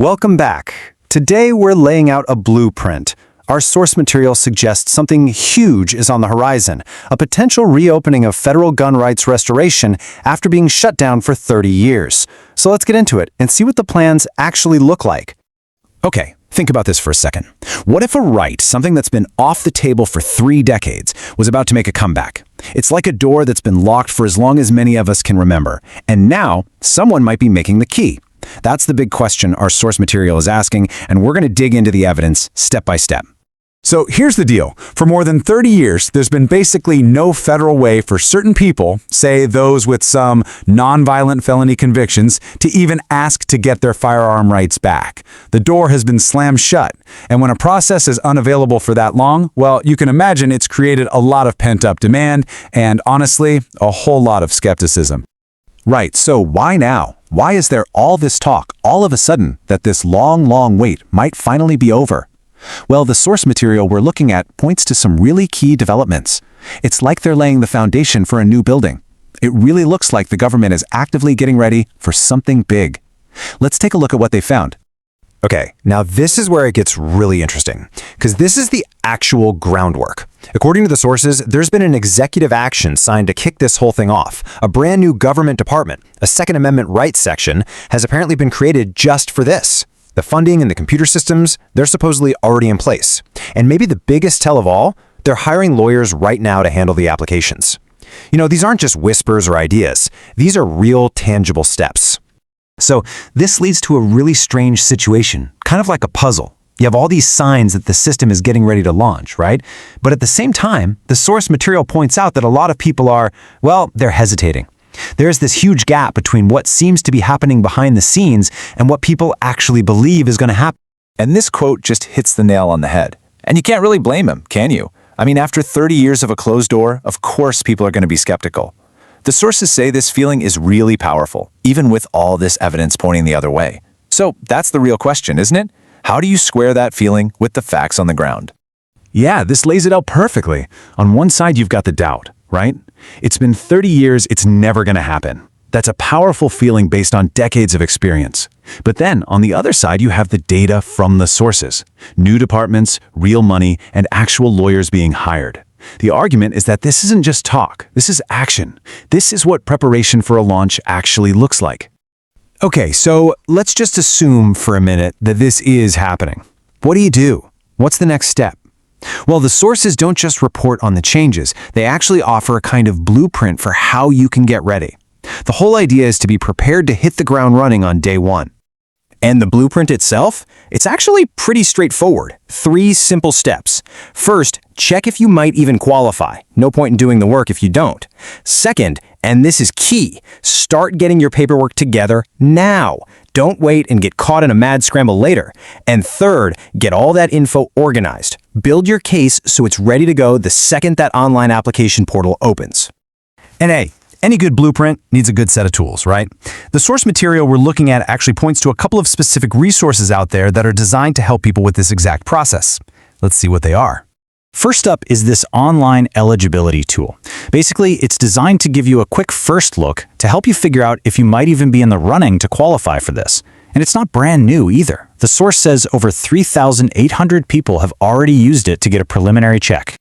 Welcome back. Today we're laying out a blueprint. Our source material suggests something huge is on the horizon, a potential reopening of federal gun rights restoration after being shut down for 30 years. So let's get into it and see what the plans actually look like. Okay, think about this for a second. What if a right, something that's been off the table for 3 decades, was about to make a comeback? It's like a door that's been locked for as long as many of us can remember, and now someone might be making the key. That's the big question our source material is asking, and we're going to dig into the evidence step by step. So here's the deal. For more than 30 years, there's been basically no federal way for certain people, say those with some nonviolent felony convictions, to even ask to get their firearm rights back. The door has been slammed shut, and when a process is unavailable for that long, well, you can imagine it's created a lot of pent-up demand and, honestly, a whole lot of skepticism. Right, so why now? Why is there all this talk, all of a sudden, that this long wait might finally be over? Well, the source material we're looking at points to some really key developments. It's like they're laying the foundation for a new building. It really looks like the government is actively getting ready for something big. Let's take a look at what they found. Okay, now this is where it gets really interesting, because this is the actual groundwork. According to the sources, there's been an executive action signed to kick this whole thing off. A brand new government department, a Second Amendment rights section, has apparently been created just for this. The funding and the computer systems, they're supposedly already in place. And maybe the biggest tell of all, they're hiring lawyers right now to handle the applications. You know, these aren't just whispers or ideas. These are real, tangible steps. So this leads to a really strange situation, kind of like a puzzle. You have all these signs that the system is getting ready to launch, right? But at the same time, the source material points out that a lot of people are, well, they're hesitating. There's this huge gap between what seems to be happening behind the scenes and what people actually believe is going to happen. And this quote just hits the nail on the head. And you can't really blame him, can you? I mean, after 30 years of a closed door, of course people are going to be skeptical. The sources say this feeling is really powerful, even with all this evidence pointing the other way. So that's the real question, isn't it? How do you square that feeling with the facts on the ground? Yeah, this lays it out perfectly. On one side, you've got the doubt, right? It's been 30 years, it's never going to happen. That's a powerful feeling based on decades of experience. But then, on the other side, you have the data from the sources. New departments, real money, and actual lawyers being hired. The argument is that this isn't just talk, this is action. This is what preparation for a launch actually looks like. Okay, so let's just assume for a minute that this is happening. What do? What's the next step? Well, the sources don't just report on the changes, they actually offer a kind of blueprint for how you can get ready. The whole idea is to be prepared to hit the ground running on day one. And the blueprint itself? It's actually pretty straightforward. 3 simple steps. First, check if you might even qualify. No point in doing the work if you don't. Second, and this is key, start getting your paperwork together now. Don't wait and get caught in a mad scramble later. And third, get all that info organized. Build your case so it's ready to go the second that online application portal opens. And hey, any good blueprint needs a good set of tools, right? The source material we're looking at actually points to a couple of specific resources out there that are designed to help people with this exact process. Let's see what they are. First up is this online eligibility tool. Basically, it's designed to give you a quick first look to help you figure out if you might even be in the running to qualify for this. And it's not brand new either. The source says over 3,800 people have already used it to get a preliminary check.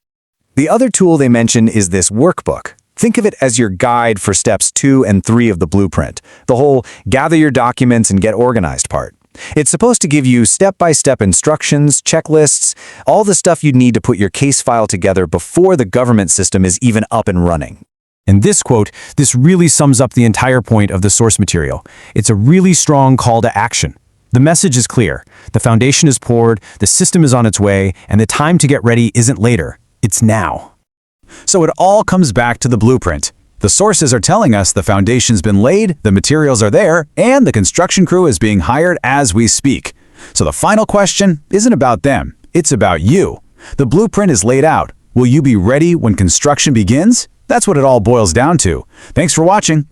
The other tool they mention is this workbook. Think of it as your guide for steps 2 and 3 of the blueprint, the whole gather your documents and get organized part. It's supposed to give you step-by-step instructions, checklists, all the stuff you'd need to put your case file together before the government system is even up and running. In this quote, this really sums up the entire point of the source material. It's a really strong call to action. The message is clear. The foundation is poured, the system is on its way, and the time to get ready isn't later. It's now. So it all comes back to the blueprint. The sources are telling us the foundation's been laid, the materials are there, and the construction crew is being hired as we speak. So the final question isn't about them, it's about you. The blueprint is laid out. Will you be ready when construction begins? That's what it all boils down to. Thanks for watching.